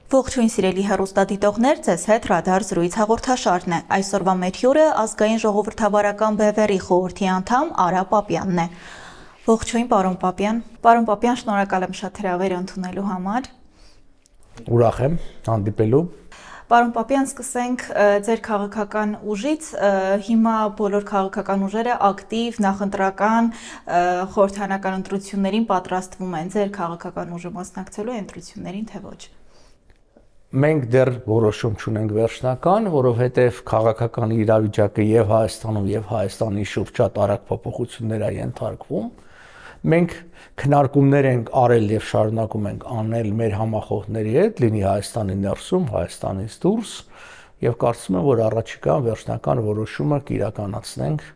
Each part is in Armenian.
Ողջույն սիրելի հեռուստադիտողներ, ձեզ հետ Ռադար զրույց հաղորդաշարն է։ Այսօրվա մեր հյուրը ազգային ժողովրդավարական բևեռի խորհրդի անդամ Արա Պապյանն է։ Ողջույն, պարոն Պապյան։ Պարոն Պապյան, շնորհակալ եմ շատ հրավերը ընդունելու համար։ Ուրախ եմ հանդիպելու։ Պարոն Պապյան, սկսենք ձեր քաղաքական ուժից։ Հիմա բոլոր քաղաքական ուժերը ակտիվ նախընտրական խորհրդարանական ընտրություններին պատրաստվում են։ Ձեր քաղաքական ուժը մասնակցելու է ընտրություններին, թե ոչ։ Մենք դեռ որոշում չունենք վերջնական, որովհետև քաղաքական իրավիճակը եւ Հայաստանում եւ Հայաստանի շուրջ շատ արագ փոփոխություններ է ենթարկվում։ Մենք քննարկումներ ենք արել եւ շարունակում ենք անել մեր համախոհների հետ, լինի Հայաստանի ներսում, Հայաստանից դուրս, եւ կարծում եմ, որ առաջիկան վերջնական որոշումը կիրականացնենք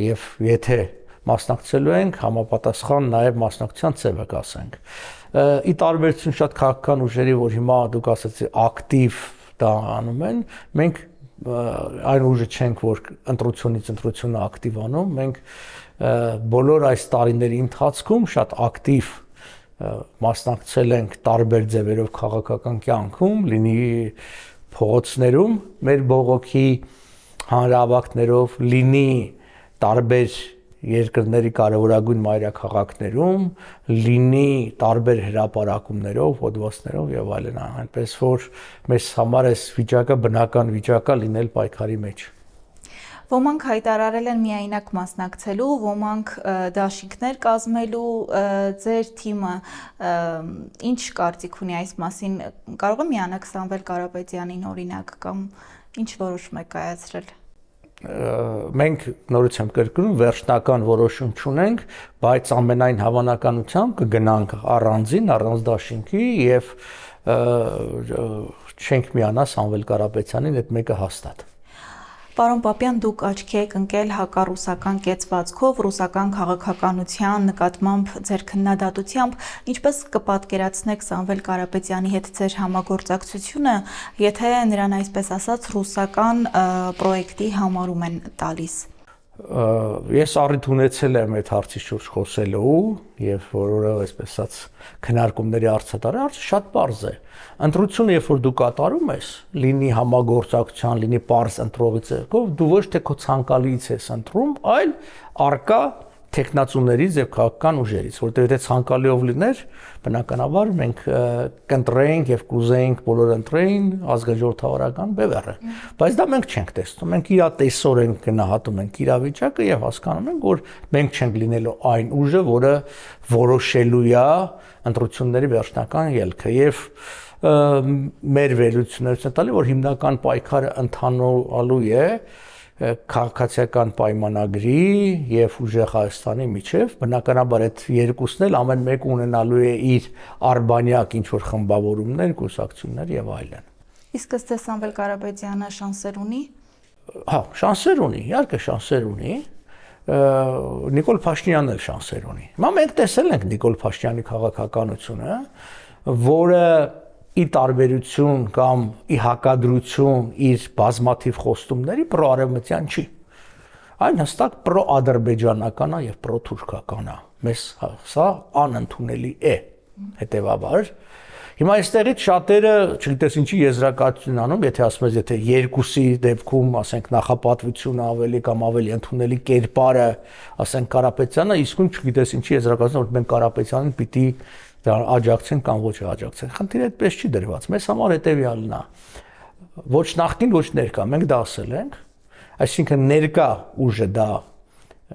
եւ եթե մասնակցելու ենք, համապատասխան նաեւ մասնակցության ծավալ կասենք։ Ի տարբերություն շատ քաղաքական ուժերի, որ հիմա դուք ասացիք ակտիվ դա անում են, մենք այն ուժը չենք, որ ընտրությունից ընտրությունը ակտիվ անում, մենք բոլոր այս տարիների ընթացքում շատ ակտիվ մասնակցել ենք տարբեր ձևերով քաղաքական կյանքում, լինի փողոցներում, մեր բողոքի հանրահավաքներով, լինի տարբեր երկրների կարևորագույն մայրաքաղաքներում, լինի տարբեր հրապարակումներով, հոդվածներով եւ այլն, այնպես որ մեզ համար այս վիճակը բնական վիճակ է լինել պայքարի մեջ։ Ոմանք հայտարարել են միայնակ մասնակցելու, ոմանք դաշինքներ կազմելու, ձեր թիմը ինչ կարծիք ունի այս մասին, կարող է միանալ Սամվել Կարապետյանին օրինակ կամ ինչ որոշում եք կայացրել։ Մենք նորից եմ կրկնում վերջնական որոշում չունենք, բայց ամենայն հավանականությամբ կգնանք առանց դաշինքի եւ չենք միանա Սամվել Կարապետյանին, այդ մեկը հաստատ։ Պարոն Պապյան, դուք աչքի եք ընկել հակառուսական կեցվածքով, ռուսական քաղաքականության նկատմամբ ձեր քննադատությամբ, ինչպես կպատկերացնեք Սամվել Կարապետյանի հետ ձեր համագործակցությունը, եթե նրան այսպես ասած ռուսական պրոյեկտի համարում են տալիս։ Ես առիթ ունեցել եմ այդ հարցի շուրջ խոսելու եւ որովհետեւ այսպես ասած քննարկումների հարցը շատ པարզ է։ Ընտրությունը երբ որ դու կատարում ես, լինի համագործակցության, լինի པարզ ընտրողից եկող, դու ոչ թե քո ցանկալից ես ընտրում, այլ արկա տեխնացուներից եւ քաղաքական ուժերից, որտեղ եթե ցանկալիով լիներ, բնականաբար մենք կընտրեինք եւ կուզեինք բոլոր ընտրեին ազգաժողովրդավարական բևեռը, բայց դա մենք չենք տեսնում, մենք իրատեսորեն գնահատում ենք իրավիճակը եւ հասկանում ենք, որ մենք չենք լինելու այն ուժը, որը որոշելու է ընտրությունների վերջնական ելքը եւ մեր վերլուծություններն են տալի, որ հիմնական պայքարը ընթանալու է քաղաքացիական պայմանագրի եւ ուժեղ Հայաստանի միջև, բնականաբար այդ երկուսն էլ ամեն մեկ ունենալու է իր արբանյակ ինչ որ խմբավորումներ, կուսակցություններ եւ այլն։ Իսկ ըստ Սամվել Կարապետյանը շանսեր ունի։ Հա, շանսեր ունի, իհարկե շանսեր ունի։ Նիկոլ Փաշինյանն էլ շանսեր ունի։ Հիմա մենք տեսել ենք Նիկոլ Փաշինյանի քաղաքականությունը, որը ի տարբերություն կամ ի հակադրություն իր բազմաթիվ խոստումների պրոարևմտյան չի։ Այն հստակ պրոադրբեջանական է եւ պրոթուրքական է։ Մեզ սա անընդունելի է։ Հետեւաբար հիմա այստեղից շատերը, չգիտես ինչի եզրակացություն անում, եթե ասում ես, եթե երկուսի դեպքում, ասենք նախապատվությունը ավելի կամ ավելի ընդունելի կերպարը, ասենք Կարապետյանը, իսկույն չգիտես ինչի եզրակացություն, որ մենք Կարապետյանին պիտի աջակցեն կամ ոչ աջակցեն։ Խնդիրը այդպես չի դրված։ Մեզ համար հետեւյալն է։ Ոչ նախկին, ոչ ներկա, մենք դա ասել ենք, այսինքն ներկա ուժը դա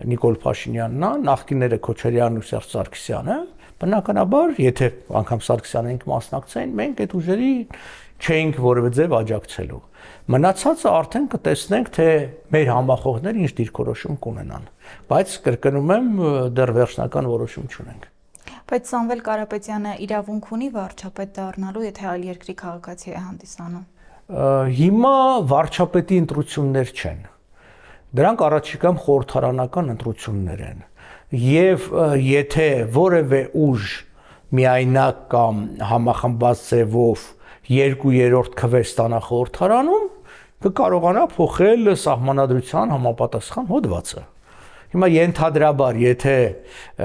Նիկոլ Փաշինյանն է, նախկինները Քոչարյանն ու Սերժ Սարգսյանը, բնականաբար, եթե անգամ Սարգսյանը ինք մասնակցեին, մենք այդ ուժերի չէինք որևէ ձև աջակցելու։ Մնացածը արդեն կտեսնենք, թե մեր համախոհները ինչ դիրքորոշում կունենան, բայց կրկնում եմ, դեռ վերջնական որոշում չունենք։ Բայց Սամվել Կարապետյանը իրավունք ունի վարչապետ դառնալու, եթե այլ երկրի քաղաքացի է հանդիսանում։ Հիմա վարչապետի ընտրություններ չեն։ Դրանք առաջիկամ խորհրդարանական ընտրություններ են։ Եվ եթե որևէ ուժ միայնակ կամ համախմբված ձևով 2/3 քվե ստանա խորհրդարանում, կկարողանա փոխել սահմանադրության համապատասխան հոդվածը։ Հիմա ենթադրաբար, եթե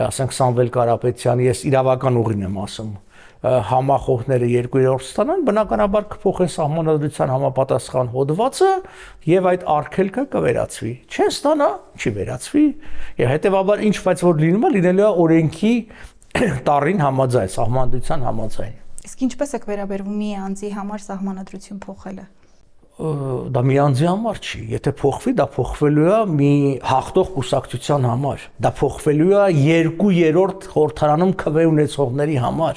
ասենք Սամվել Կարապետյանը, ես իրավական ուղին եմ ասում, համախոհները 2/3 ստանան, բնականաբար կփոխեն սահմանադրության համապատասխան հոդվածը եւ այդ արգելքը կվերացվի։ Չեն ստանա, չի վերացվի, եւ հետեւաբար ինչ բայց որ լինում է, լինելու է օրենքի տառին համաձայն, սահմանադրության համաձայն։ Իսկ ինչպես է վերաբերվում մի անձի համար սահմանադրություն փոխելը։ Դա մի անձի համար չի, եթե փոխվի, դա փոխվելու է մի հաղթող կուսակցության համար, դա փոխվելու է 2/3 խորհրդարանում քվե ունեցողների համար,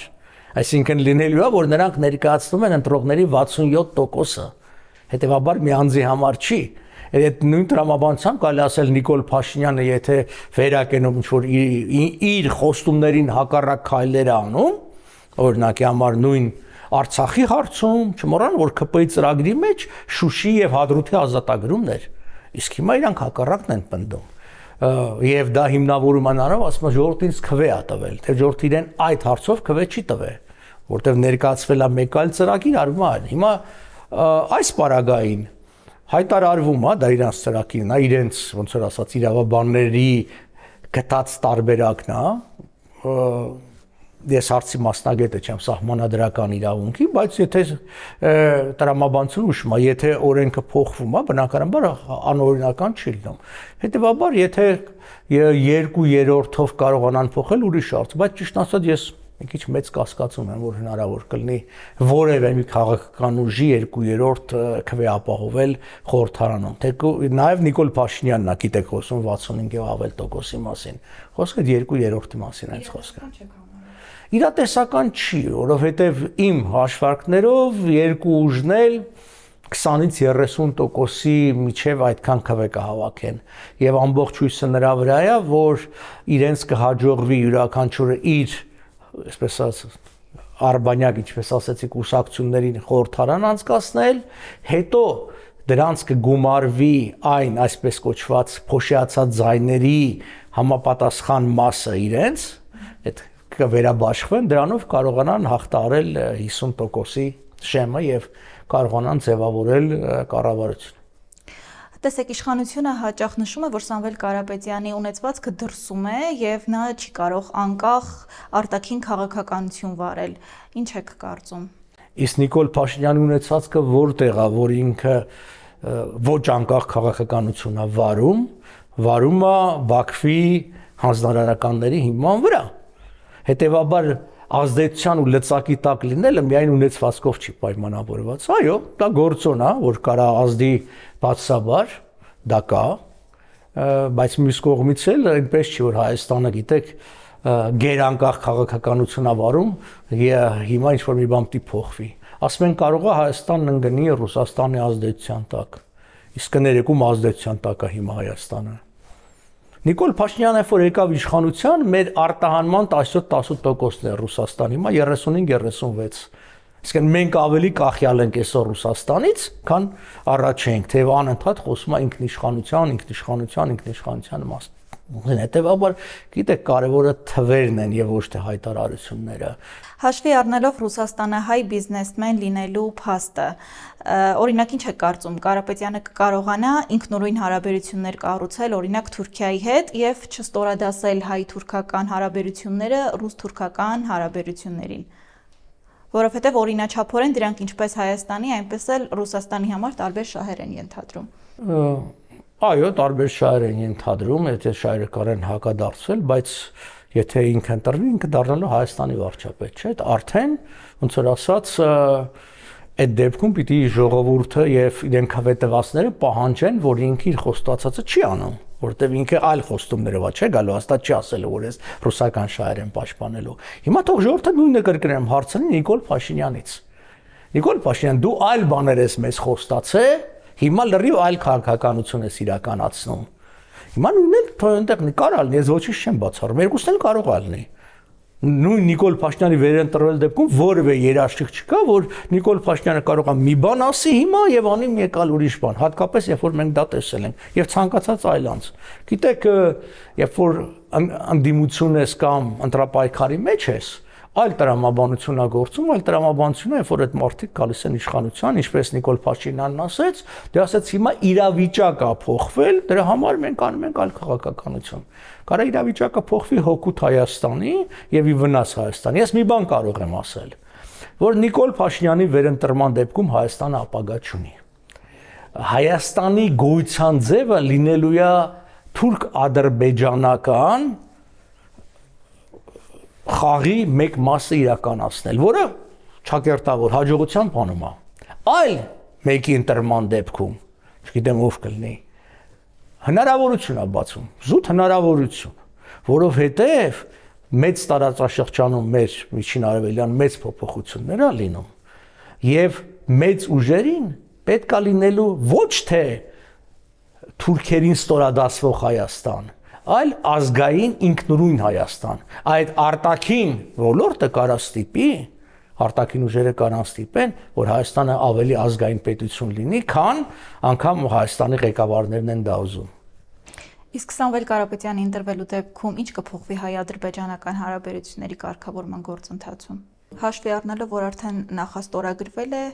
այսինքն լինելու է, որ նրանք ներկայացնում են ընտրողների 67%-ը, հետևաբար մի անձի համար չի, այդ նույն տրամաբանությամբ կարելի ասել Նիկոլ Փաշինյանը, եթե վերակենում ինչ-որ իր խոստումներին հակառակ քայլեր անում, օրինակի համար նույն Արցախի հարցում, չմոռան, որ ԿՊ-ի ծրագրի մեջ Շուշի եւ Հադրութի ազատագրումն էր, իսկ հիմա իրանք հակառակն են պնդում։ Եվ դա հիմնավորում են անով, ասում է ժողովրդին քվե է տվել, թե ժողովուրդը իրեն այդ հարցով քվե չի տվել, որտեղ ներկայացվել է մեկ այլ ծրագիր, արվում է։ Հիմա այս պարագային հայտարարվում է, դա իրանց ծրագիրն է, իրենց ոնց որ ասած իրավաբանների գտած տարբերակն է, ես հարցի մասնագետը չեմ սահմանադրական իրավունքի, բայց եթե տրամաբանությունը ուշում է, եթե օրենքը փոխվում է, բնականաբար անօրինական չի լինում։ Հետևաբար, եթե 2/3-ով կարողանան փոխել, ուրիշ հարց, բայց ճիշտ ասած ես մի քիչ մեծ կասկածում եմ, որ հնարավոր կլինի որևէ մի քաղաքական ուժի 2/3 քվե ապահովել խորհրդարանում։ Նաև Նիկոլ Փաշինյանն է, գիտեք, խոսում 65 եւ ավել տոկոսի մասին։ Խոսքը 2/3-ի մասին է խոսքը։ Իրատեսական չի, որովհետև իմ հաշվարկներով երկու ուժն էլ 20-ից 30%-ի միջև այդքան քվե կհավաքեն եւ ամբողջ հույսը նրա վրա է, որ իրենց կհաջողվի յուրաքանչյուրը իր, այսպես ասած, արբանյակ, ինչպես ասեցի, կուսակցություններին խորհրդարան անցկացնել, հետո դրանց կգումարվի այն այսպես կոչված փոշիացած ձայների համապատասխան մասը իրենց, այդ կվերաբաշխվեն, դրանով կարողանան հաղթահարել 50%-ի շեմը եւ կարողանան ձևավորել կառավարությունը։ Տեսեք, իշխանությունը հաճախ նշում է, որ Սամվել Կարապետյանի ունեցվածքը դրսում է եւ նա չի կարող անկախ արտաքին քաղաքականություն վարել։ Ինչ եք կարծում։ Իսկ Նիկոլ Փաշինյանի ունեցվածքը որտեղ է, որ ինքը ոչ անկախ քաղաքականություն է վարում է Բաքվի հանձնարարականների հիման վրա։ Հետևաբար ազդեցության ու լծակի տակ լինելը միայն ունեցվածքով չի պայմանավորված։ Այո, դա գործոն է, որ կարա ազդի բացաբար, դա կա, բայց մյուս կողմից էլ այնպես չի, որ Հայաստանը, գիտեք, գերանկախ քաղաքականություն է վարում, հիմա ինչ-որ մի բան պիտի փոխվի։ Ասում են կարող է Հայաստանն ընկնի Ռուսաստանի ազդեցության տակ, իսկ կներեկում ազդեցության տակ է հիմա Հայաստանը։ Նիկոլ Փաշինյանը, որ եկավ իշխանության, մեր արտահանման 17-18%-ն է Ռուսաստան, հիմա 35-36։ Իսկ մենք ավելի կախյալ ենք այսօր Ռուսաստանից, քան առաջ ենք, թեև անընդհատ խոսում է ինքնիշխանության մասին։ Հետևաբար, գիտեք, կարևորը թվերն են եւ ոչ թե հայտարարությունները։ Հաշվի առնելով Ռուսաստանը հայ բիզնեսմեն լինելու փաստը, օրինակ ինչ է կարծում, Կարապետյանը կկարողանա ինքնուրույն հարաբերություններ կառուցել, օրինակ Թուրքիայի հետ եւ չստորադասել հայ-թուրքական հարաբերությունները ռուս-թուրքական հարաբերություններին, որովհետեւ օրինաչափորեն դրանք ինչպես Հայաստանի, այնպես էլ Ռուսաստանի համար տարբեր շահեր են ենթադրում։ Այո, տարբեր շահեր են ենթադրում, եթե շահերը կարեն հակադարձել, բայց եթե ինքը ընտրվի, ինքը դառնալու Հայաստանի վարչապետ, չէ՞, արդեն ոնց որ ասած, այդ դեպքում պիտի ժողովուրդը եւ իրենք հավետվածները պահանջեն, որ ինքը իր խոստացածը չի անում, որտեղ ինքը այլ խոստումներով է, չէ՞, գալու հաստատ չի ասելու, որ այս ռուսական շահեր են պաշտպանելու։ Հիմա թող ժողովուրդը նույնը կրկնեմ հարցնի Նիկոլ Փաշինյանից։ Նիկոլ Փաշինյան, դու այլ բաներ ես մեզ խոստացել, հիմա լրիվ այլ քաղաքականություն ես իրականացնում։ Հիմա նույնն էլ այնտեղ կարա լինի, ես ոչինչ չեմ բացառում, երկուսն էլ կարող է լինի։ Նույն Նիկոլ Փաշինյանի վերընտրվել դեպքում որևէ երաշխիք չկա, որ Նիկոլ Փաշինյանը կարող է մի բան ասի հիմա եւ անի մի եկալ ուրիշ բան, հատկապես երբ որ մենք դա տեսել ենք եւ ցանկացած այլ անձ։ Գիտեք, երբ որ անդիմություն ես կամ ընտրապայքարի մեջ ես, այլ տրամաբանություն է գործում, այլ տրամաբանությունը, երբ որ այդ մարդիկ գալիս են իշխանության, ինչպես Նիկոլ Փաշինյանն ասեց, դե ասեց հիմա իրավիճակը փոխվել, դրա համար մենք անում ենք այլ քաղաքականություն։ Կարա իրավիճակը փոխվի հօգուտ Հայաստանի եւ ի վնաս Հայաստանի։ Ես մի բան կարող եմ ասել, որ Նիկոլ Փաշինյանի վերընտրման դեպքում Հայաստանը ապագա չունի։ Հայաստանի գոյության ձևը լինելու է թուրք-ադրբեջանական խաղի մեկ մասը իրականացնել, որը ճակերտավոր հաջողությամբ անում է։ Այլ մեկի ընտրման դեպքում, չգիտեմ ով կլինի, հնարավորություն է բացում, զուտ հնարավորություն, որովհետև մեծ տարածաշրջանում մեր միջին արևելյան մեծ փոփոխություններ է լինում եւ մեծ ուժերին պետք է լինելու ոչ թե թուրքերին ստորադասվող Հայաստան, այլ ազգային ինքնուրույն Հայաստան։ Այդ արտաքին ոլորտը կարա ստիպի, արտաքին ուժերը կարան ստիպեն, որ Հայաստանը ավելի ազգային պետություն լինի, քան անգամ Հայաստանի ղեկավարներն են դա ուզում։ Իսկ Սամվել Կարապետյանի ընտրվելու դեպքում ինչ կփոխվի հայ-ադրբեջանական հարաբերությունների կարգավորման գործընթացում։ Հաշվի առնելով, որ արդեն նախաստորագրվել է,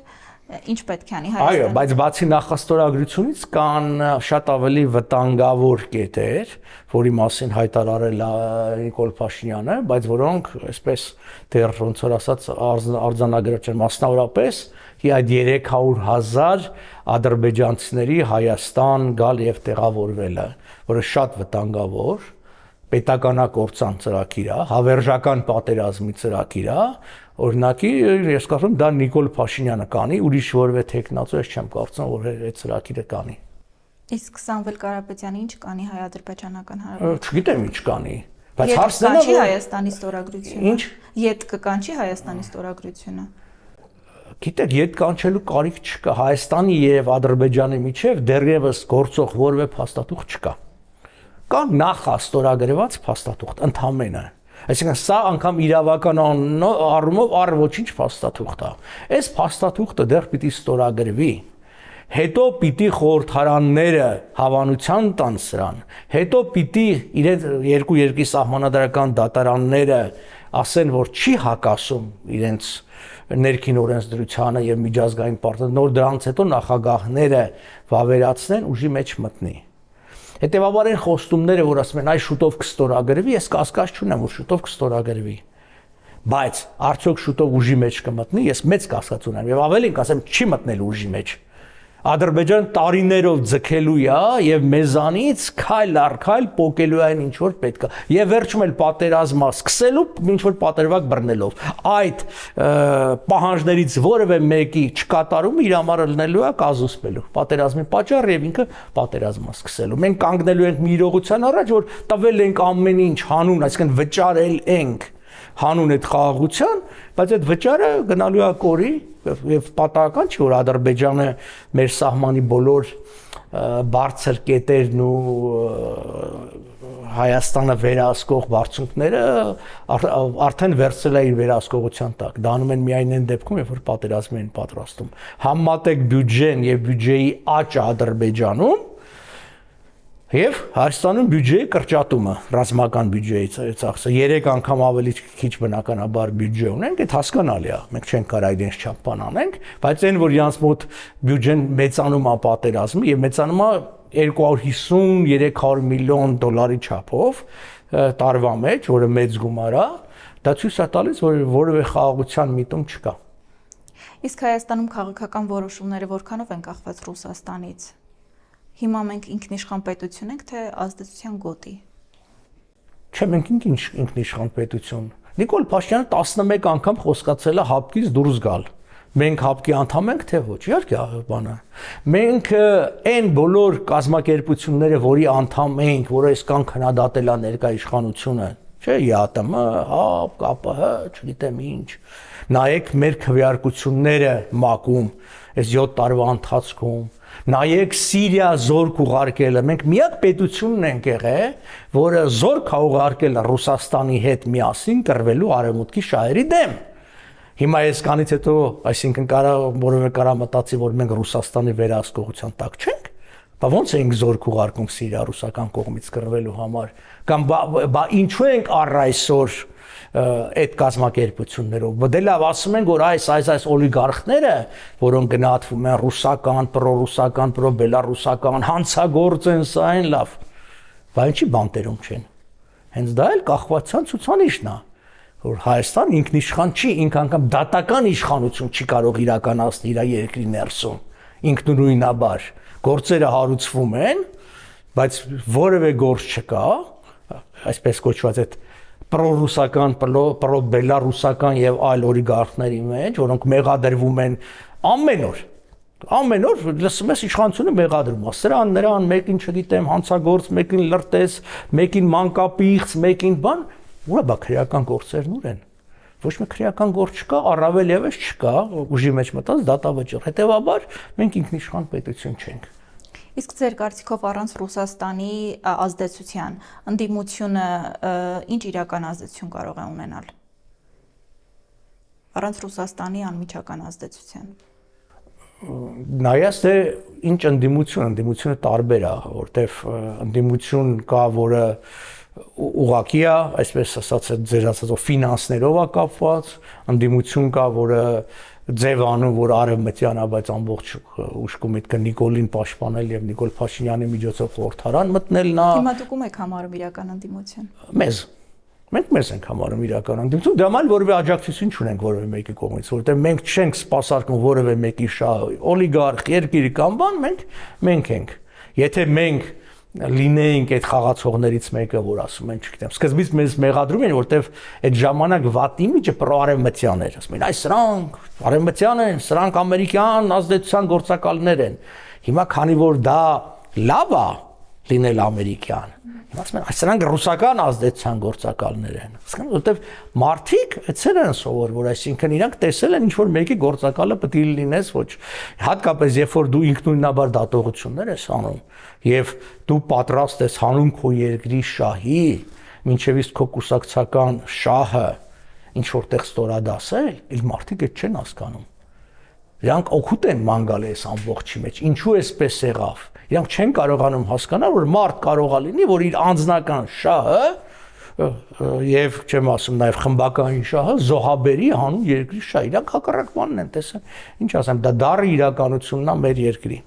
ինչ պետք է անի Հայաստանը։ Այո, բայց բացի նախաստորագրությունից կան շատ ավելի վտանգավոր կետեր, որի մասին հայտարարել է Նիկոլ Փաշինյանը, բայց որոնք, այսպես դեռ ոնց որ ասած, արձանագրել չեն, մասնավորապես այդ 300,000 ադրբեջանցիների Հայաստան գալ եւ տեղավորվելը, որը շատ վտանգավոր պետականակորցան ծրագիր է, հավերժական պատերազմի ծրագիր է, օրինակի ես կարծում դա Նիկոլ Փաշինյանը կանի, ուրիշ որևէ տեխնացու ես չեմ կարծում, որ այդ ծրագիրը կանի։ Իսկ Սամվել Կարապետյանը ինչ կանի հայ-ադրբեջանական հարաբերություններում։ Չգիտեմ ինչ կանի, բայց հարցն է, որ Հայաստանի ստորագրությունը։ Ինչ։ Ետ կկանչի Հայաստանի ստորագրությունը։ Գիտեք, ետ կանչելու կարիք չկա, Հայաստանի եւ Ադրբեջանի միջեւ դեռևս գործող որևէ փաստաթուղթ չկա։ Կա նախաստորագրված փաստաթուղթ ընդհանրապես։ Այսինքն սա անգամ իրավական առումով առ ոչինչ փաստաթուղթ է։ Այս փաստաթուղթը դեռ պիտի ստորագրվի։ Հետո պիտի խորհրդարանները հավանության տան սրան, հետո պիտի իրենց երկու երկրի սահմանադրական դատարանները ասեն, որ չի հակասում իրենց ներքին օրենսդրությանը եւ միջազգային պարտադրանքներին, նոր դրանից հետո նախագահները վավերացնեն, ուժի մեջ մտնի։ Հետևաբար այն խոստումները, որ ասում են այ շուտով կստորագրվի, ես կասկած չունեմ, որ շուտով կստորագրվի։ Բայց արդյոք շուտով ուժի մեջ կմտնի, ես մեծ կասկած ունեմ եւ ավելին կասեմ, չի մտնել ուժի մեջ։ Ադրբեջան տարիներով ձգելու է եւ մեզանից քայլ առ քայլ պոկելու է այն ինչ որ պետք է եւ վերջում էլ պատերազմը սկսելու ինչ որ պատերվակ բռնելով այդ պահանջներից որևէ մեկի չկատարումը իր համար լնելու է կազուսպելու պատերազմի պատճառ եւ ինքը պատերազմը սկսելու մենք կանգնելու ենք մի իրողության առաջ որ տվել ենք ամեն ինչ հանուն այսինքն վճարել ենք հանուն այդ խաղաղության, բայց այդ վճարը գնալու է կորի եւ պատահական չի որ Ադրբեջանը մեր սահմանի բոլոր բարձր կետերն ու Հայաստանը վերահսկող բարձունքները արդեն վերցրել է իր վերահսկողության տակ։ Դա անում են միայն այն դեպքում, երբ որ պատերազմի են պատրաստում։ Համատեք բյուջեն եւ բյուջեի աճը Ադրբեջանում Եվ Հայաստանում բյուջեի կրճատումը, ռազմական բյուջեի ծախսը 3 անգամ ավելի քիչ բնականաբար բյուջե ունենք, այդ հասկանալի է, մենք չենք կարող այդպես չափ բան անենք, բայց այն որ իրանց մոտ բյուջեն մեծանում է պատերազմի եւ մեծանում է 250-300 միլիոն դոլարի չափով տարվա մեջ, որը մեծ գումար է, դա ցույց է տալիս, որ որևէ խաղաղության միտում չկա։ Իսկ Հայաստանում քաղաքական որոշումները որքանով են կախված Ռուսաստանից։ Հիմա մենք ինքնիշխան պետություն ենք, թե ազդեցության գոտի։ Չէ, մենք ինքնիշխան պետություն։ Նիկոլ Փաշինյանը 11 անգամ խոսկացել է հապկից դուրս գալ։ Մենք հապկի անդամ ենք, թե ոչ, իհարկե բանը։ Մենք այն բոլոր կազմակերպությունները, որի անդամ ենք, որը այսքան քննադատել է ներկա իշխանությունը, չէ, ԵԱՏՄ, ՀԱՊ, ԿՊՀ, չգիտեմ ինչ։ Նայեք մեր քվեարկությունները ՄԱԿ-ում, այս 7 տարվա ընթացքում Նայեք Սիրիա զորք ուղարկելը, մենք միակ պետությունն ենք եղել, որը զորք է ուղարկել Ռուսաստանի հետ միասին կռվելու արևմուտքի շահերի դեմ։ Հիմա այսքանից հետո, այսինքն որևէ կարա մտածի, որ մենք Ռուսաստանի վերահսկողության տակ չենք, Բա ոնց ենք զորք ուղարկում Սիրիա ռուսական կողմից կռվելու համար կամ բա ինչու ենք առ այսօր այդ կազմակերպություններով դե լավ ասում են որ այս օլիգարխները որոնք գնահատվում են ռուսական, պրոռուսական, պրոբելարուսական հանցագործ են սա են լավ բա ինչի բանտերում չեն հենց դա էլ կախվածության ցուցանիշն է որ Հայաստան ինքնիշխան չի ինք անգամ դատական իշխանություն չի կարող իրականացնել իր երկրի ներսում ինքնուրույնաբար գործերը հարուցվում են, բայց որևէ գործ չկա, այսպես կոչված այդ պրոռուսական, պրոբելարուսական եւ այլ օլիգարխների մեջ, որոնք մեղադրվում են ամեն օր լսում ես իշխանությունը մեղադրում է, սրան, նրան, մեկին չգիտեմ, հանցագործ, մեկին լրտես, մեկին մանկապիղծ, մեկին բան, ուրա բա քրեական գործերն ուր են։ Ոչ մի քրեական գործ չկա, առավել եւս չկա, ուժի մեջ մտած դատավճիռ։ Հետևաբար մենք ինքնիշխան պետություն չենք։ Իսկ ձեր կարծիքով առանց Ռուսաստանի ազդեցության ընդդիմությունը ինչ իրական ազդեցություն կարող է ունենալ։ Առանց Ռուսաստանի անմիջական ազդեցության։ Նայած թե ինչ ընդդիմությունը տարբեր է, որտեվ ընդդիմություն կա, որը ուղղակի է, այսպես ասած, ձեր ասածով ֆինանսներով է կապված, ընդդիմություն կա, որը ձևանում, որ արևմտյան է, բայց ամբողջ ուշք ու միտքը Նիկոլին պաշտպանել եւ Նիկոլ Փաշինյանի միջոցով խորհրդարան մտնելն է։ Հիմա դուք ում եք համարում իրական ընդդիմություն։ Մենք մեզ ենք համարում իրական ընդդիմություն, դա ման որևէ աջակցություն չունենք որևէ մեկի կողմից, որովհետեւ մենք չենք սպասարկում որևէ մեկի շահ, օլիգարխ, երկիրի կամ բան, մենք ենք։ Եթե մենք լինեինք այդ խաղացողներից մեկը, որ ասում են, չգիտեմ, սկզբից մեզ մեղադրում են, որտեվ այդ ժամանակ վատ իմիջը պրոարևմտյան էր, ասում են, այ սրանք արևմտյան են, սրանք ամերիկյան ազդեցության գործակալներ են։ Հիմա քանի որ դա լավ է լինել ամերիկյան, հիմա ասում են, այ սրանք ռուսական ազդեցության գործակալներ են։ Հասկանու՞մ, որտեվ մարդիկ այդքան են սովոր, որ այսինքն իրանք տեսել են ինչ որ մեկի գործակալը պետք է լինես, ոչ հատկապես երբ որ դու ինքնուրույնաբար դատողություններ ես անում եւ դու պատրաստ ես հանուն քո երկրի շահի, մինչեւ իսկ քո կուսակցական շահը ինչ որտեղ ստորադասել, իլ մարդիկ այդ չեն հասկանում։ Իրանք օգուտ են մանգալ այս ամբողջի մեջ։ Ինչու էսպես եղավ։ Իրանք չեն կարողանում հասկանալ, որ մարդ կարող է լինի, որ իր անձնական շահը եւ չեմ ասում նաեւ խմբական շահը զոհաբերի հանուն երկրի շահ։ Իրանք հակառակ բանն են տեսել։ Ինչ ասեմ, դա դառը իրականությունն է մեր երկրի։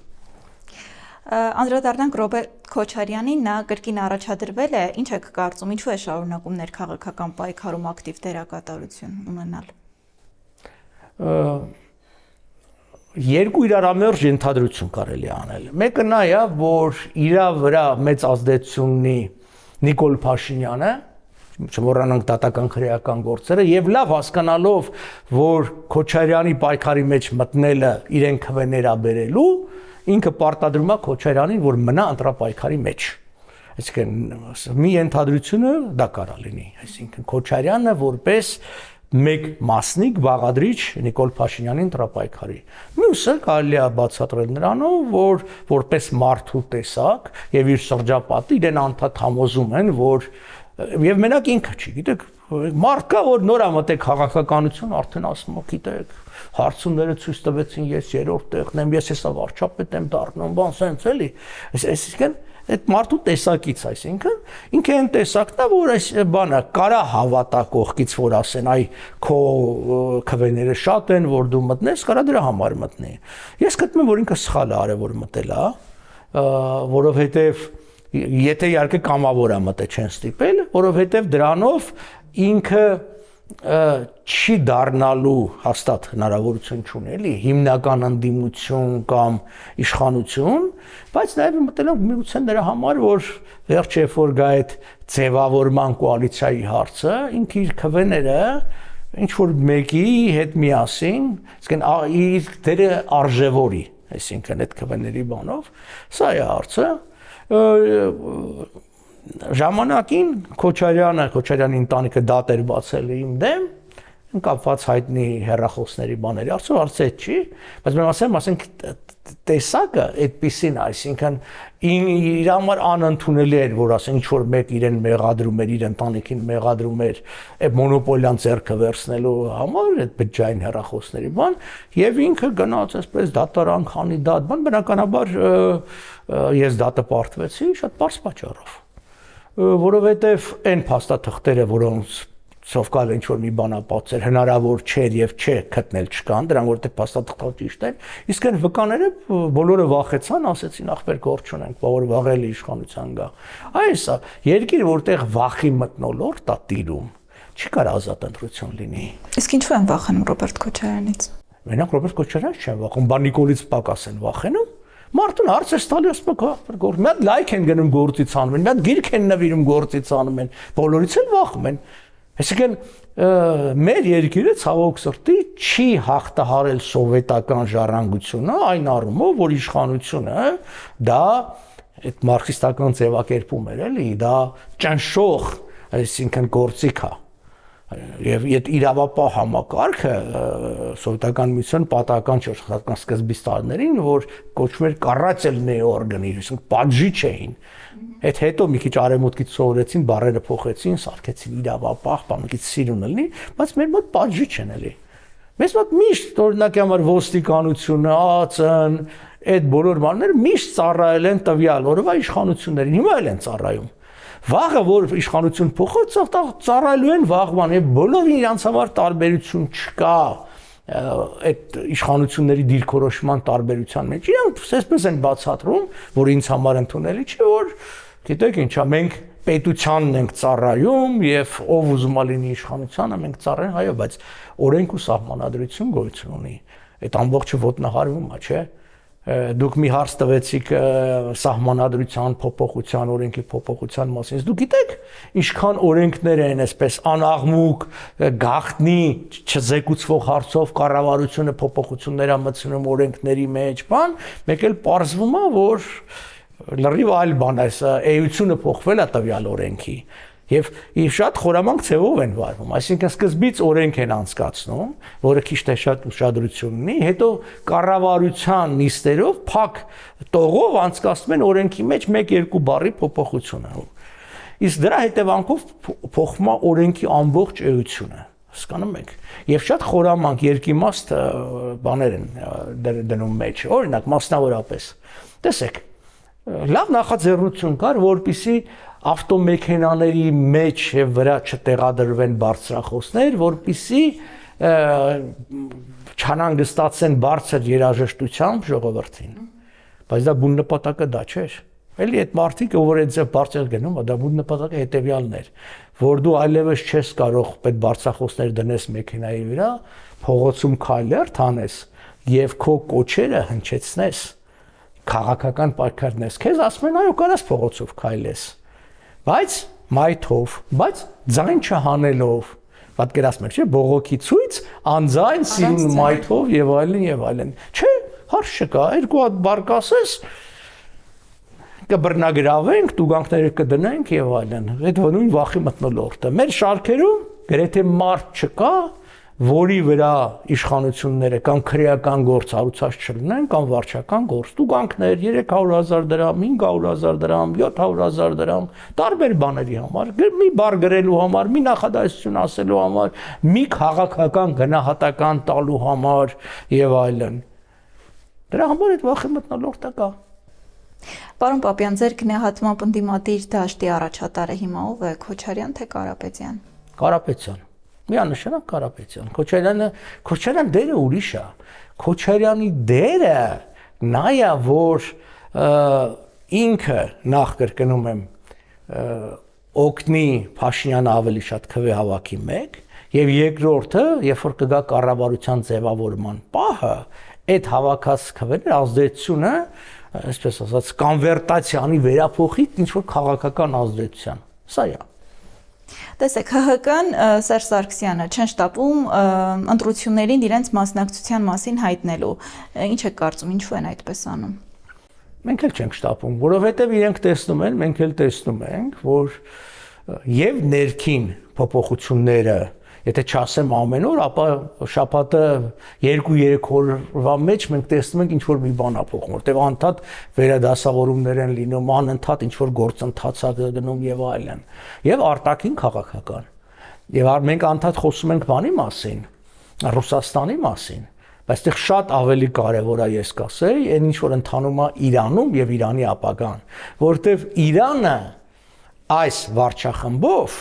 Անդրադառնանք Ռոբերտ Քոչարյանին, նա կրկին առաջադրվել է, ինչ եք կարծում, ինչու է շարունակում ներքաղաքական պայքարում ակտիվ դերակատարություն ունենալ։ Երկու իրարամերժ ենթադրություն կարելի անել։ Մեկը նա է, որ իր վրա մեծ ազդեցություն ունի Նիկոլ Փաշինյանը, չմոռանանք դատական քրեական գործերը, եւ լավ հասկանալով, որ Քոչարյանի պայքարի մեջ մտնելը իրեն քվեներ է բերելու, ինքը պարտադրում է Քոչարյանին, որ մնա ընտրապայքարի մեջ։ Այսինքն մի ենթադրությունը դա կարա լինի, այսինքն Քոչարյանը որպես մեկ մասնիկ բաղադրիչ Նիկոլ Փաշինյանի ընտրապայքարի։ Մյուսը կարելի է բացատրել նրանով, որ որպես մարդու տեսակ եւ իր շրջապատը իրեն անդադ համոզում են, որ եւ մենակ ինքը չի, գիտեք, մարդ կա, որ նոր է մտել քաղաքականություն, արդեն ասում է, գիտեք, հարցումները ցույց տվեցին, ես երրորդ տեղն եմ, ես հեսա վարչապետ եմ դառնում, բան սենց էլի։ Այսինքն այդ մարդու տեսակից, այսինքն ինքը այն տեսակն է, որ այս բանը կարա հավատա կողքից, որ ասեն, այ քո քվեները շատ են, որ դու մտնես, կարա դրա համար մտնի։ Ես գտնում եմ, որ ինքը սխալ է արել, որ մտել է, որովհետև եթե իհարկե կամավոր է մտել չեն ստիպել, որովհետև դրանով ինքը չի դառնալու հաստատ հնարավորություն չունի, հիմնական ընդդիմություն կամ իշխանություն, բայց նաև մտել եմ միության նրա համար, որ վերջ երբ որ գա այդ ձևավորման կոալիցիայի հարցը, ինքը իր քվեները ինչ որ մեկի հետ միասին, այսինքն իր դերը արժևորի, այսինքն այդ քվեների բանով, սա է հարցը։ Ժամանակին Քոչարյանի ընտանիքը դատ էր բացել իմ դեմ, կապված հայտնի հեռախոսների բաների, արդյոք հարցը այդ չի, բայց մենք ասենք տեսակը այդպիսին, այսինքն իր համար անընդունելի էր, որ ասենք ինչ որ մեկ իրեն մեղադրում էր, իր ընտանիքին մեղադրում էր այդ մոնոպոլիան ձեռքը վերցնելու համար, այդ բջջային հեռախոսների բան, եւ ինքը գնաց այսպես դատարան, քանի դատ, բան բնականաբար ես դատը պարտվեցի շատ բարձ պատճառով, որովհետեւ այն փաստաթղթերը, որոնց Սովկալ ինչ որ մի բանապատճառ հնարավոր չէր եւ չէ գտնել չկան, դրանք որտեղ փաստաթղթը ճիշտ են, իսկ այն վկաները բոլորը վախեցան, ասեցին ախպեր գործ չունենք, բավարար վաղել իշխանության գա։ Այսա, երկիր որտեղ վախի մթնոլորտ է տիրում, չի կարող ազատ ընտրություն լինի։ Իսկ ինչու են վախենում Ռոբերտ Քոչարյանից։ Մենակ Ռոբերտ Քոչարյանից չեն վախում, Բանիկոլից պակաս են վախենում։ Մարդուն հարց է տալի, ասում է ախպեր գործ, մի հատ լայք են գնում գործից անում են, մի հատ գիրք են նվիրում գործից անում են, բոլորից էլ վախում են։ Այսինքն մեր երկիրը ցավոք սրտի չի հաղթահարել սովետական ժառանգությունը այն առումով, որ իշխանությունը դա այդ մարքսիստական ձևակերպում էր, էլի, դա ճնշող, այսինքն գործիք է։ Եվ այդ իրավապահ համակարգը սովետական միության պատահական չէր հատկական սկզբից տարիներին, որ կոչվում էր կարացելնե օրգանի, այսինքն պատժիչ էին։ Այդ հետո մի քիչ արևմուտքից սովորեցին, բառերը փոխեցին, սարքեցին իրավապահ, մի քիչ սիրուն լինի, բայց մեր մոտ պատժիչ են էլի։ Մեզ մոտ միշտ օրինակի համար ոստիկանությունը, ԱԾ-ն, այդ բոլոր բաները միշտ ծառայել են տվյալ օրվա իշխանություններին, հիմա էլ են ծառայում։ Վաղը որ իշխանություն փոխեց, ծառայելու են վաղվան, եւ բոլորին իրանց համար տարբերություն չկա այդ իշխանությունների դիրքորոշման տարբերության մեջ։ Իրանք այսպես են բացատրում, որ ինձ համար ընդունելի չէ, որ գիտեք ինչա, մենք պետությանն ենք ծառայում եւ ով ուզում է լինի իշխանությանը, մենք ծառայենք, այո, բայց օրենք ու սահմանադրություն գոյություն ունի։ Այդ ամբողջը ոտնահարվում է, չէ՞։ Դուք մի հարց տվեցիք սահմանադրության փոփոխության, օրենքի փոփոխության մասին։ Դուք գիտեք, ինչքան օրենքներ են այսպես անաղմուկ, գաղտնի, չզեկուցվող հարցով կառավարությունը փոփոխություններ է մտցնում օրենքների մեջ, բան, մեկ էլ պարզվում է, որ լրիվ այլ բան է, էությունը փոխվել է տվյալ օրենքի։ Եվ շատ խորամանկ ձևով են վարվում, այսինքն սկզբից օրենք են անցկացնում, որը քիչ թե շատ ուշադրություն ունի, հետո կառավարության նիստերով փակ տողով անցկացնում են օրենքի մեջ 1-2 բառի փոփոխությունը։ Իսկ դրա հետևանքով փոխվում է օրենքի ամբողջ էությունը, հասկանում եք։ Եվ շատ խորամանկ երկիմաստ բաներ են դնում մեջ, օրինակ մասնավորապես։ Տեսեք, լավ նախաձեռնություն կար, որպեսզի ավտոմեքենաների մեջ եւ վրա չտեղադրվեն բարձրախոսներ, որպեսզի չանհանգստացեն բարձր երաժշտությամբ ժողովրդին։ Բայց դա բուն նպատակը դա չէր։ Էլի այդ մարդիկ, որ այդ ձև բարձր գնում, դա բուն նպատակը հետեւյալն էր, որ դու այլևս չես կարող այդ բարձրախոսներ դնես մեքենայի վրա, փողոցում քայլեր տանես եւ քո կոչերը հնչեցնես, քաղաքական պայքարնես։ Քեզ ասում են, այո, կարաս փողոցով քայլես։ Բայց մայթով, բայց ձայն չհանելով, պատկերացնում եք, չէ՞, բողոքի ցույց, անձայն սիրուն մայթով եւ այլն եւ այլն։ Չէ, հարց չկա, երկու հատ բառ կասես, կբռնագրավենք, տուգանքները կդնենք եւ այլն։ Այդ նույն վախի մթնոլորտը։ Մեր շարքերում գրեթե մարդ չկա, որի վրա իշխանությունները կամ քրեական գործ հարուցած չլինեն կամ վարչական գործ, տուգանքներ 300,000 դրամ, 500,000 դրամ, 700,000 դրամ, տարբեր բաների համար, մի բառ գրելու համար, մի նախադասություն ասելու համար, մի քաղաքական գնահատական տալու համար եւ այլն։ Դրա համար այդ վախի մթնոլորտը կա։ Պարոն Պապյան, ձեր գնահատմամբ ընդդիմադիր դաշտի առաջատարը հիմա ով է, Քոչարյան թե Կարապետյան։ Կարապետյան։ Միանշանակ Կարապետյան։ Քոչարյան դերը ուրիշ է։ Քոչարյանի դերը նա է, որ ինքը նախ կրկնում եմ օգնի Փաշինյանը ավելի շատ քվե հավաքի մեկ, եւ երկրորդը, երբ որ կգա կառավարության ձևավորման պահը, այդ հավաքած քվեների ազդեցությունը, այսպես ասած, կոնվերտացիանի վերափոխի ինչ որ քաղաքական ազդեցության։ Սա է։ Տեսեք, ՀՀԿ-ն Սերժ Սարգսյանը չեն շտապում ընտրություններին իրենց մասնակցության մասին հայտնելու։ Ինչ եք կարծում, ինչու են այդպես անում։ Մենք էլ չենք շտապում, որովհետև իրենք տեսնում են, մենք էլ տեսնում ենք, որ եւ ներքին փոփոխությունները Եթե չասեմ ամեն օր, ապա շաբաթը 2-3 օրվա մեջ մենք տեսնում ենք ինչ որ մի բան է փոխվում, որտեղ անդադ վերադասավորումներ են լինում, անընդհատ ինչ որ գործընթաց է գնում եւ այլն։ Եվ արտաքին քաղաքական։ Եվ մենք անդադ խոսում ենք բանի մասին, Ռուսաստանի մասին, բայց այդտեղ շատ ավելի կարևոր է ես կասեի, այն ինչ որ ընթանում է Իրանում եւ Իրանի ապագան, որտեղ Իրանը այս վարչախմբով,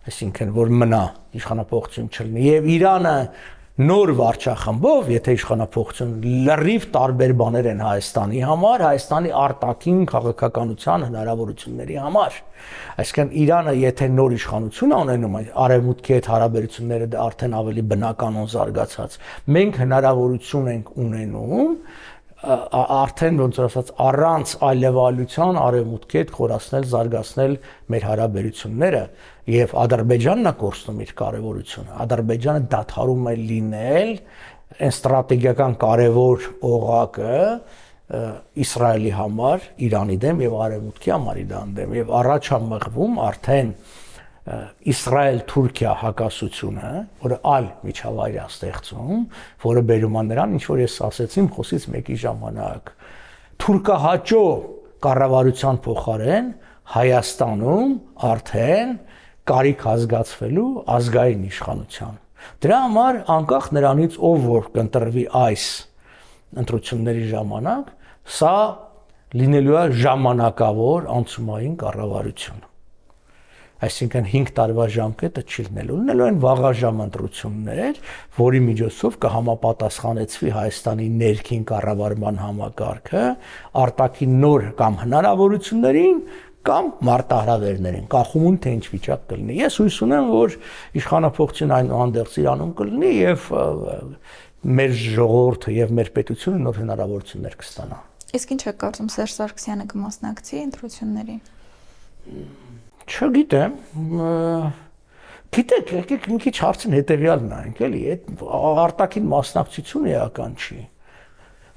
այսինքն որ մնա իշխանապողություն չլինի, եւ Իրանը նոր վարչախմբով, եթե իշխանապողություն լրիվ տարբեր բաներ են Հայաստանի համար, Հայաստանի արտաքին քաղաքականության հնարավորությունների համար։ Այսինքն Իրանը եթե նոր իշխանություն ունենում, արևմուտքի հետ հարաբերությունները արդեն ավելի բնականon զարգացած, մենք հնարավորություն ենք ունենում արդեն ոնց որ ասած առանց այլևալության արևմուտքի հետ խորացնել, զարգացնել մեր հարաբերությունները եւ Ադրբեջանն է կորցնում իր կարեւորությունը։ Ադրբեջանը դադարում է լինել այն ստրատեգիական կարևոր օղակը Իսրայելի համար Իրանի դեմ եւ արևմուտքի համար Իրանի դեմ եւ առաջ է մղվում արդեն Իսրայել-Թուրքիա հակասությունը, որը այլ միջավայր է ստեղծում, որը բերում է նրան, ինչ որ ես ասեցի իմ խոսից մեկի ժամանակ, թուրքահաճո կառավարության փոխարեն Հայաստանում արդեն կարիք ազգացվելու ազգային իշխանության։ Դրա համար անկախ նրանից ով որ կընտրվի այս ընտրությունների ժամանակ, սա լինելու է ժամանակավոր անցումային կառավարություն։ Այսինքն 5 տարվա ժամկետը չի լինելու են վաղաժամ ընտրություններ, որի միջոցով կհամապատասխանեցվի Հայաստանի ներքին կառավարման համակարգը արտաքին նոր կամ հնարավորություններին կամ մարտահրավերներին, կախումուն թե ինչ վիճակ կլինի։ Ես հույս ունեմ, որ իշխանապողություն այնուհանդերձ Իրանում կլինի եւ մեր ժողովուրդը եւ մեր պետությունը նոր հնարավորություններ կստանա։ Իսկ ինչ է կարծում Սերժ Սարգսյանը կմասնակցի ընտրություններին։ Չգիտեմ, գիտեք, եկեք մի քիչ հարցին հետևյալն նայենք, էլի, այդ արտաքին մասնակցությունը էական չի։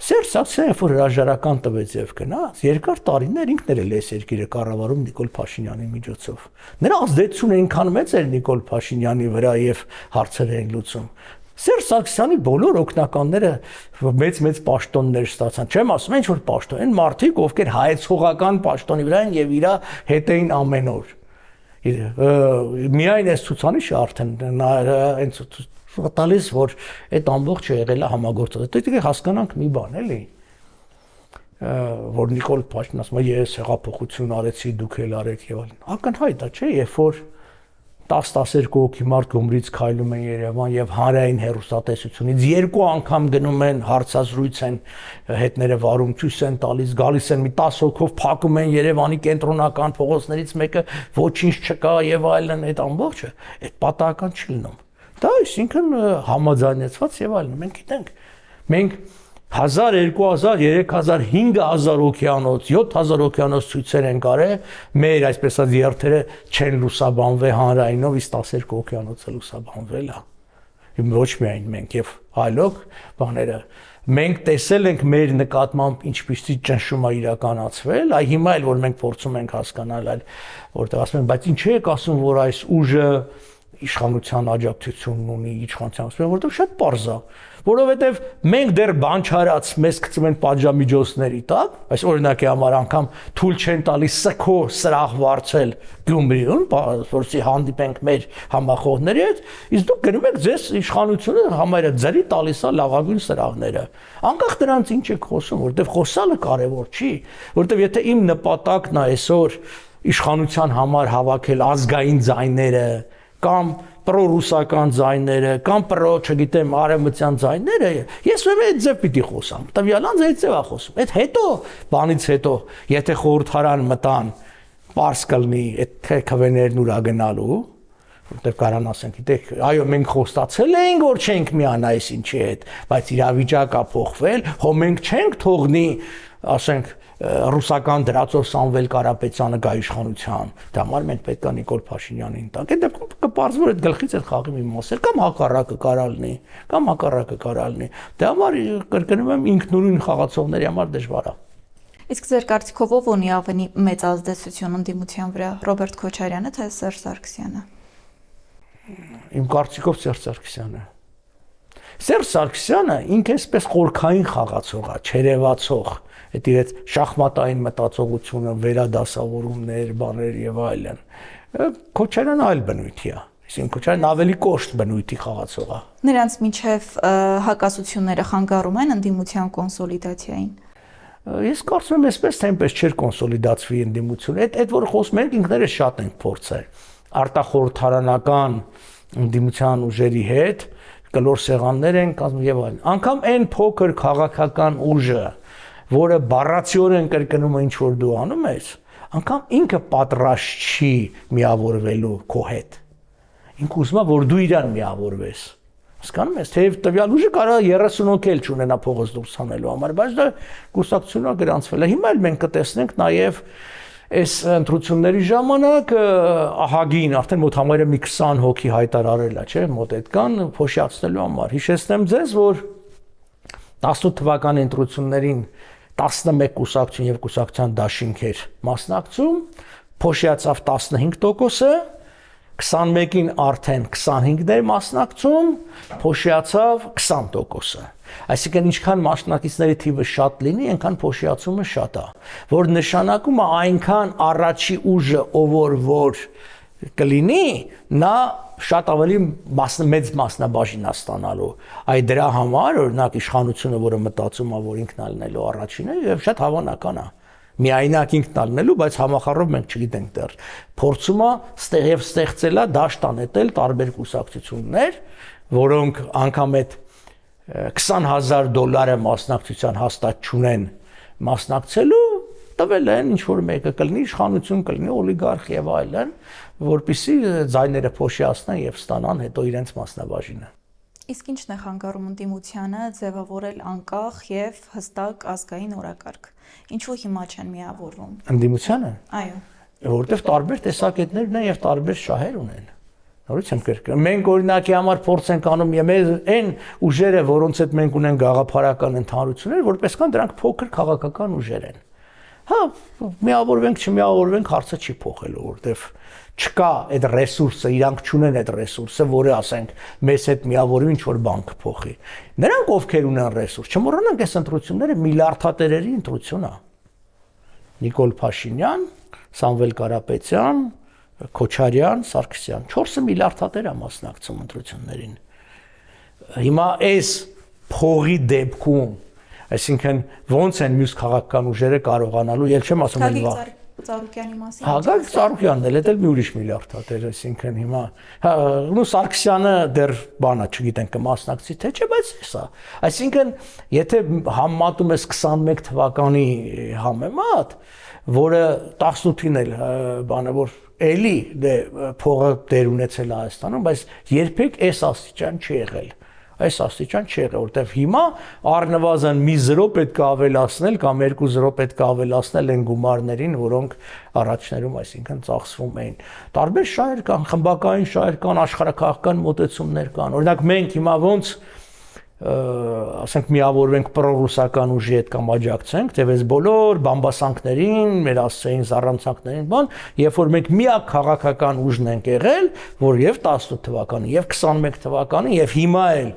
Սերժ Սարգսյանը որ հրաժարական տվեց եւ գնաց, երկար տարիներ ինքն էլ էս երկիրը կառավարում Նիկոլ Փաշինյանի միջոցով։ Նրա ազդեցությունը այնքան մեծ էր Նիկոլ Փաշինյանի վրա եւ հարցեր էին լուծում։ Սերժ Սարգսյանի բոլոր օգնականները մեծ պաշտոններ ստացան։ Չեմ ասում, ինչ որ պաշտոն, այն մարդիկ, ովքեր հայեցողական պաշտոնի վրա են եւ իրա հետ էին ամեն օր։ Միայն այս ցուցանիշը արդեն այնց տալիս, որ այդ ամբողջը եղել է համագործակցություն։ Դե հասկանանք մի բան, էլի, որ Նիկոլ Փաշինյանը ասում է, ես հեղափոխություն արեցի, դուք էլ արեք եւ այլն։ Ակնհայտ է, չէ՞, երբ որ 10-12 հոգի մարդ Գյումրիից քայլում են Երևան եւ հանրային հեռուստատեսությունից 2 անգամ գնում են հարցազրույց են հետները վարում ցույց են տալիս գալիս են մի 10 հոգով փակում են Երևանի կենտրոնական փողոցներից մեկը ոչինչ չկա եւ այլն այդ ամբողջը այդ պատահական չի լինում դա այսինքն համաձայնեցված եւ այլն մենք գիտենք մենք 1000, 2000, 3000, 5000 օկեանոց, 7000 օկեանոց ցույցեր են կարել, մեր այսպես ասած երթերը չեն լուսաբանվել հանրայինով, իսկ 12 օկեանոցը լուսաբանվել է։ Ոչ միայն մենք եւ այլոք բաները մենք տեսել ենք մեր նկատմամբ ինչպիսի ճնշում է իրականացվել, այ հիմա էլ որ մենք փորձում ենք հասկանալ, այլ որտեղ ասում են, բայց ինչի եք ասում, որ այս ուժը իշխանության աջակցությունն ունի, իշխանության ասում են, որտեղ շատ պարզ է, որովհետև մենք դեռ բան չարած մեզ գցում են պատժամիջոցների տակ, այս օրինակի համար անգամ թույլ չեն տալիս սքո սրահ վարձել Գյումրիում, որսի հանդիպենք մեր համախոհների հետ, իսկ դուք գնում եք ձեզ իշխանությունը համարը ձերի տալիս է լավագույն սրահները։ Անկախ դրանից ինչ եք խոսում, որովհետև խոսալը կարևոր չի, որովհետև եթե իմ նպատակն է այսօր իշխանության համար հավաքել ազգային ձայները կամ պրոռուսական ձայները կամ չգիտեմ արևմտյան ձայները ես ուրեմն այդ ձև պիտի խոսամ տվյալ անձ այդ ձև է խոսում այդ հետո բանից հետո եթե խորհրդարան մտան պարզ կլինի այդ քվեներն ուրա գնալու որտեղ կարան ասենք գիտեք այո մենք խոստացել էինք որ չենք միանա այս ինչի հետ բայց իրավիճակը փոխվել հո մենք չենք թողնի ասենք ռուսական դրածով Սամվել Կարապետյանը գա իշխանության դա համար մենք պետք է Նիկոլ Փաշինյանին տանք այդ դեպքում կպարզվի որ այդ գլխից այդ խաղի մի մասը կամ հակառակը կարա լինի դա համար կրկնում եմ ինքնուրույն խաղացողների համար դժվար է իսկ ձեր կարծիքով ով ունի ավելի մեծ ազդեցություն ընդդիմության վրա Ռոբերտ Քոչարյանը թե Սերժ Սարգսյանը Իմ կարծիքով Սերժ Սարգսյանը։ Սերժ Սարգսյանը ինքը այսպես խորքային խաղացող է, չերևացող, այդ իր շախմատային մտածողությունը, վերադասավորումներ, բաներ եւ այլն։ Քոչարյանը այլ բնույթի է։ Այսինքն Քոչարյանն ավելի կոշտ բնույթի խաղացող է։ Նրանց միջև հակասությունները խանգարում են ընդդիմության կոնսոլիդացիային։ Ես կարծում եմ, այսպես թե այնպես չէր կոնսոլիդացվի ընդդիմությունը։ Այդ որ խոսում ենք ինքներս շատ ենք փորձել արտախորհրդարանական ընդդիմության ուժերի հետ կլոր սեղաններ են կազմում եւ այլն։ Անկամ այն փոքր քաղաքական ուժը, որը բառացիորեն կրկնում է ինչ որ դու անում ես, անկամ ինքը պատրաստ չի միավորվելու քո հետ։ Ինքը ուզում է, որ դու իրան միավորվես։ Հասկանում ես, թեև տվյալ ուժը կարող է 30 հոգի էլ չունենա փողոց դուրս հանելու համար, բայց դա կուսակցությունն է գրանցվել։ Հիմա էլ մենք կտեսնենք նաև այս ընտրությունների ժամանակ ահագին արդեն մոտ համարյա մի 20 հոգի հայտարարել է, չէ՞, մոտ այդքան փոշիացնելու համար։ Հիշեցնեմ ձեզ, որ 18 թվականի ընտրություններին 11 կուսակցություն եւ կուսակցության դաշինքեր մասնակցում, փոշիացավ 15%-ը, 21-ին արդեն 25-ներ մասնակցում, փոշիացավ 20%-ը։ Այսինքն ինչքան մասնակիցների թիվը շատ լինի, այնքան փոշիացումը շատ է, որ նշանակում է այնքան առաջի ուժը, ով որ կլինի, նա շատ ավելի մեծ մասնաբաժին է ստանալու։ Այդ դրա համար օրինակ իշխանությունը, որը մտածում է, որ ինքն ալնելու առաջինը, եւ շատ հավանական է։ Միայնակ ինքն ալնելու, բայց համախառով մենք չգիտենք դեռ։ Փորձում է ստեղծել է դաշտ անետել տարբեր կուսակցություններ, որոնք անգամ այդ $20,000 մասնակցության հաստատ չունեն մասնակցելու, տվել են ինչ որ մեկը կլինի իշխանություն, կլինի օլիգարխ եւ այլն, որպեսզի ձայները փոշիացնեն եւ ստանան հետո իրենց մասնաբաժինը։ Իսկ ինչն է խանգարում ընդդիմությանը ձևավորել անկախ եւ հստակ ազգային օրակարգ։ Ինչու հիմա չեն միավորվում։ Ընդդիմությանը։ Այո։ Որովհետեւ տարբեր տեսակետներ ունեն եւ տարբեր շահեր ունեն։ Նորից եմ կրկնում։ Մենք օրինակի համար փորձ ենք անում եւ այն ուժերը, որոնց հետ մենք ունենք գաղափարական ընդհանրություններ, որպես կան դրանք փոքր քաղաքական ուժեր են։ Հա, միավորվենք, չմիավորվենք, հարցը չի փոխելու, որովհետեւ չկա այդ ռեսուրսը, իրանք չունեն այդ ռեսուրսը, որը ասենք մեզ հետ միավորվի ինչ որ բան կփոխի։ Նրանք ովքեր ունեն ռեսուրս, չմոռանանք այս ընտրությունները միլիարդատերերի ընտրություն է։ Նիկոլ Փաշինյան, Սամվել Կարապետյան, Քոչարյան, Սարգսյան, 4 միլիարդատեր է մասնակցում ընտրություններին։ Հիմա այս փողի դեպքում, այսինքն ոնց են մյուս քաղաքական ուժերը կարողանալու, ել չեմ ասում են վաղ։ Ծառուկյանի մասին։ Հակակ Ծառուկյանն էլ էլ մի ուրիշ միլիարդատեր, այսինքն հիմա ու Սարգսյանը դեռ բանա չգիտեն կմասնակցի թե չէ, բայց հեսա։ Այսինքն եթե համեմատում ես 21 թվականի համեմատ, որը 18-ին էլ բանը որ էլի դե փողը դեր ունեցել է Հայաստանում, բայց երբեք այս աստիճան չի եղել։ Այս աստիճան չի եղել, որտեվ հիմա առնվազն մի 0 պետք է ավելացնել կամ 2 0 պետք է ավելացնել այն գումարներին, որոնք առաջներում այսինքն ծախսվում էին։ Տարբեր շահեր կան, խմբակային շահեր կան, աշխարհակաղակական մոտեցումներ կան։ Օրինակ մենք հիմա ոնց ասենք միավորվենք պրոռուսական ուժի հետ կամ աջակցենք, թեև բոլոր բամբասանքներին, մեր ասծային զառանցանքներին, բան, երբ որ մենք միակ քաղաքական ուժն ենք եղել, որ եւ 18 թվականին, եւ 21 թվականին, եւ հիմա էլ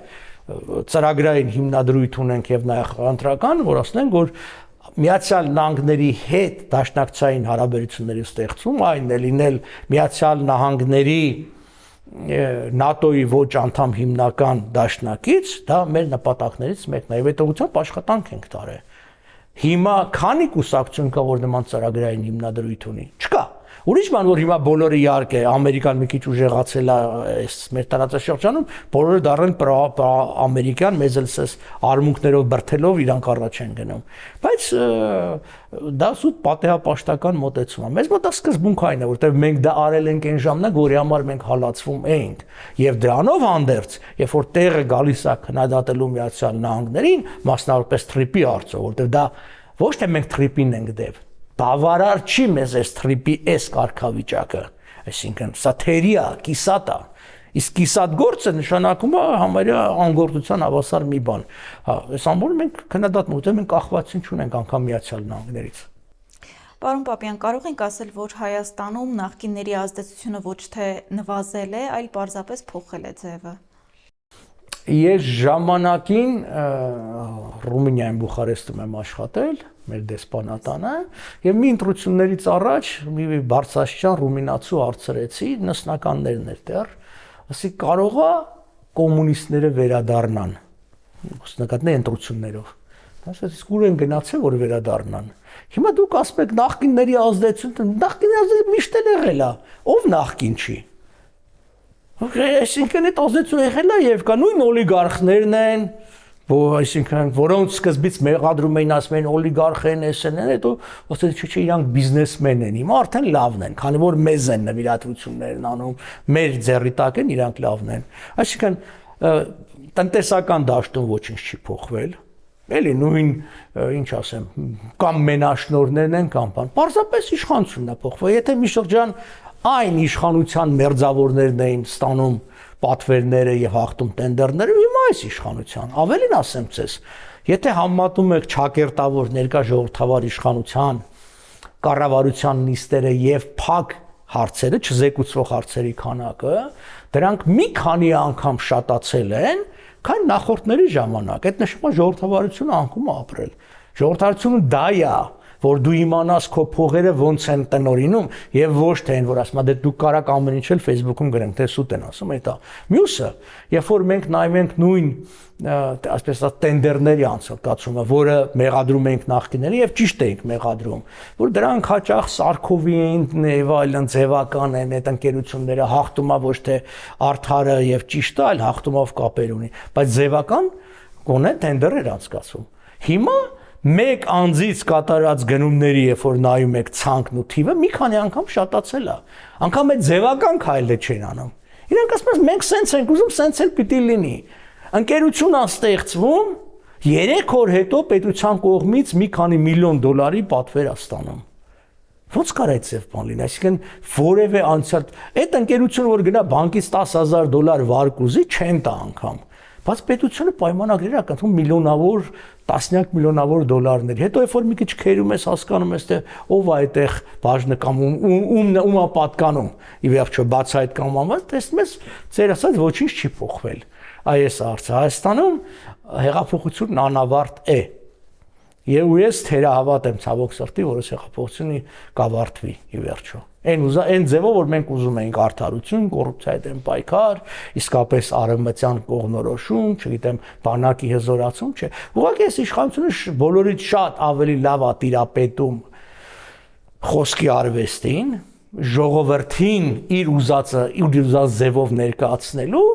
ծրագրային հիմնադրույթ ունենք եւ նաեւ ընտրական, որ ասենք, որ Միացյալ Նահանգների հետ դաշնակցային հարաբերությունների ստեղծում, այն է լինել Միացյալ Նահանգների ՆԱՏՕ-ի ոչ անդամ հիմնական դաշնակից, դա մեր նպատակներից մեկն է, եւ այդ ուղղությամբ աշխատանք ենք տարել։ Հիմա քանի կուսակցություն կա, որ նման ծրագրային հիմնադրույթ ունի։ Չկա։ Ուրիշ բան, որ հիմա բոլորը իհարկե ամերիկան մի քիչ ուժեղացել է այս մեր տարածաշրջանում, բոլորը դառել ամերիկյան, մեզ էլ էս արմունկներով բրթելով իրանք առաջ են գնում։ Բայց դա սուտ պատեհապաշտական մոտեցում է։ Մեզ մոտ դա սկզբունքային է, որտեղ մենք դա արել ենք այն ժամանակ, որի համար մենք հալածվում էինք։ Եվ դրանով հանդերձ, երբ որ տեղը գալիս է քննադատելու Միացյալ Նահանգներին, մասնավորապես թրիպի արծով, որտեղ դա ոչ թե մենք թրիպին ենք դեպ բավարար չի մեզ այս թրիպի այս կարգավիճակը, այսինքն սա թերի է, կիսատ է, իսկ կիսատ գործը նշանակում է համարյա անգործության հավասար մի բան։ Հա, այս ամբողջը մենք քննադատում ենք, մենք կախվածություն չունենք անգամ Միացյալ Նահանգներից։ Պարոն Պապյան, կարող ենք ասել, որ Հայաստանում նախկինների ազդեցությունը ոչ թե նվազել է, այլ պարզապես փոխել է ձևը։ Ես ժամանակին Ռումինիայում Բուխարեստում եմ աշխատել, մեր դեսպանատանը, եւ մի ընտրություններից առաջ մի բարձրաստիճան ռումինացու հարցրեցի, նստականներն էր դեռ, ասի կարող է կոմունիստները վերադառնան, նկատի ընտրություններով։ Ասես ուր են գնացել, որ վերադառնան։ Հիմա դուք ասում եք նախկինների ազդեցությունը, նախկինների ազդեցությունը միշտ էլ եղել է, ով նախկին չի։ Այսինքն այդ ազդեցությունը եղել է եւ կա նույն օլիգարխներն են, այսինքն որոնց սկզբից մեղադրում էին, ասում էին օլիգարխ են, էսեն են, հետո ասած չէ, իրանք բիզնեսմեն են, հիմա արդեն լավն են, քանի որ մեզ են նվիրատվություններն անում, մեր ձեռի տակ են, իրանք լավն են։ Այսինքն տնտեսական դաշտում ոչինչ չի փոխվել։ Էլի նույն, ինչ ասեմ, կամ մենաշնորհներն են կամ բան։ Պարզապես իշխանությունն է փոխվել։ Եթե մի շրջան այն իշխանության մերձավորներն էին ստանում պատվերները եւ հաղթում տենդերները, հիմա այս իշխանության։ Ավելին ասեմ ցես, եթե համատում եք ճակերտավոր ներկա ժողովրդավար իշխանության կառավարության նիստերը եւ փակ հարցերը, չզեկուցվող հարցերի քանակը, դրանք մի քանի անգամ շատացել են, քան նախորդների ժամանակ։ Այդ նշում է ժողովրդավարությունը անկում ապրել։ Ժողովրդավարությունը դա է, որ դու իմանաս քո փողերը ոնց են տնօրինում եւ ոչ թե այն որ ասում դե դու կարակ ամեն ինչ էլ Facebook-ում գրենք, թե սուտ են ասում, այդ է։ Մյուսը, երբ որ մենք նայում ենք նույն այսպես ասած տենդերների անցկացումը, որը մեղադրում ենք նախկիները եւ ճիշտ էինք մեղադրում, որ դրանք հաճախ Սարքովի են եւ այլն ձևական են, այդ ընկերությունները հաղթումա ոչ թե արդարը եւ ճիշտը, այլ հաղթումով կապեր ունի, բայց ձևական գոնե տենդեր էր անցկացում։ Հիմա մեկ անձից կատարած գնումների, երբ որ նայում եք ցանկն ու թիվը, մի քանի անգամ շատացել է։ Անկամ այդ ձևական քայլը չեն անում։ Իրանք ասում են մենք սենց ենք ուզում, սենց էլ պիտի լինի։ Ընկերություն է ստեղծվում, 3 օր հետո պետության կողմից մի քանի միլիոն դոլարի պատվեր է ստանում։ Ոնց կար այդ ձև բան լինի, այսինքն որևէ անցյալ այդ ընկերությունը որ գնա բանկից $10,000 վարկ ուզի, չեն տա անգամ։ Բայց պետությունը պայմանագրեր է կնքում միլիոնավոր, տասնյակ միլիոնավոր դոլարներ։ Հետո երբ որ մի քիչ քերում ես, հասկանում ես, թե ով է այդտեղ բաժնը կամ ում է պատկանում։ Ի վերջո բաց այդ կամ ամաց, տեսնում ես, ծեր ասած ոչինչ չի փոխվել։ Այս արծը Հայաստանում հեղափոխությունն անավարտ է։ Եվ ես թերահավատ եմ ցավոք սրտի, որ այս հեղափոխությունը կավարտվի ի վերջո։ Այն ձևով, որ մենք ուզում էինք արդարություն, կոռուպցիայի դեմ պայքար, իսկապես արևմտյան կողմնորոշում, չգիտեմ, բանակի հզորացում, չէ։ Ուղղակի այս իշխանությունը բոլորից շատ ավելի լավ է տիրապետում խոսքի արվեստին, ժողովրդին իր ուզած ձևով ներկայացնելու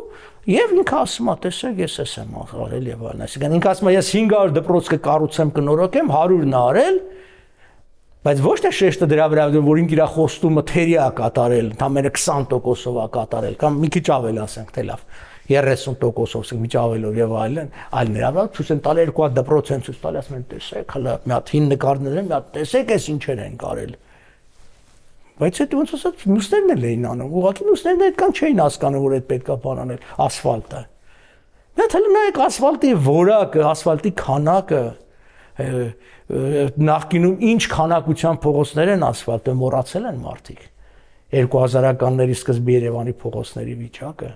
եւ ինքը ասում է, տեսեք, ես էս եմ արել եւ այլն։ Այսինքն ինքը ասում է, ես 500 դպրոց կկառուցեմ, կնորոգեմ, 100-ն արել, բայց ոչ թե շեշտը դրա վրա, որ ինքը իր խոստումը թերիա կատարել, ընդամենը 20%-ով է կատարել, կամ մի քիչ ավել ասենք, թե լավ, 30%-ով, ասենք, մի քիչ ավելով եւ այլն, այլ նրա վրա ցույց են տալի 2 հատ դպրոց են ցույց տալի, ասում են, տեսեք, հələ մի հատ հին նկարներ են, մի հատ տեսեք, էս ինչեր են կարել։ Բայց այդ ոնց ասած մյուսներն էլ էին անում, ուղղակի մյուսներն այդքան չէին հասկանում, որ այդ պետքա բան անել, ասֆալտը։ Դա թել նայեք ասֆալտի որակը, ասֆալտի քանակը, նախկինում ինչ քանակության փողոցներ են ասֆալտը մոռացել են մարդիկ 2000-ականների սկզբի Երևանի փողոցների վիճակը,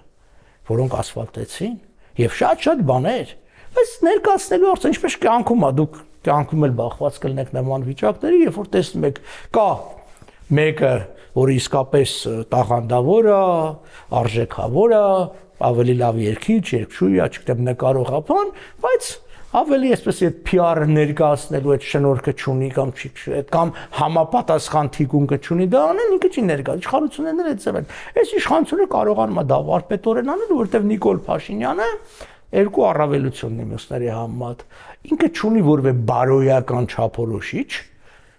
որոնք ասֆալտեցին եւ շատ բաներ, բայց ներկայացնելու արդյոք ինչպես կյանքում է, դուք կյանքում էլ բախված կլինեք նման վիճակների, երբ որ տեսնում եք կա մեկը, որ իսկապես տաղանդավոր է, արժեքավոր է, ավելի լավ երգիչ, երգչուհի, չգիտեմ, նկարող բան, բայց ավելի այսպես այդ PR-ը ներկայացնելու այդ շնորհքը չունի կամ համապատասխան թիկունքը չունի, դա անեն ինքը չի ներկա։ Իշխանություններն էլ այդ ձև են։ Այս իշխանությունը կարողանում է դա վարպետորեն անել, որովհետև Նիկոլ Փաշինյանը երկու առավելություն ունի մյուսների համեմատ։ Ինքը չունի որևէ բարոյական չափորոշիչ,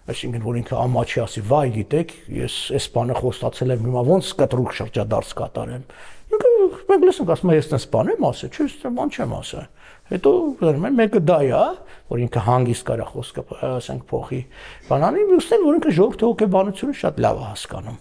այսինքն որ ինքը ամաչի ասի, վայ գիտեք, ես այս բանը խոստացել եմ, հիմա ոնց կտրուկ շրջադարձ կատարեմ։ Ինքը մենք լսենք ասում է, ես այս բան եմ ասել, չէ, ես բան չեմ ասել։ Հետո վերում են մեկը դա է, որ ինքը հանգիստ կարա խոսքը, ասենք փոխի բանանի, մյուսն էլ որ ինքը ժողովրդի հոգեբանությունը շատ լավ է հասկանում։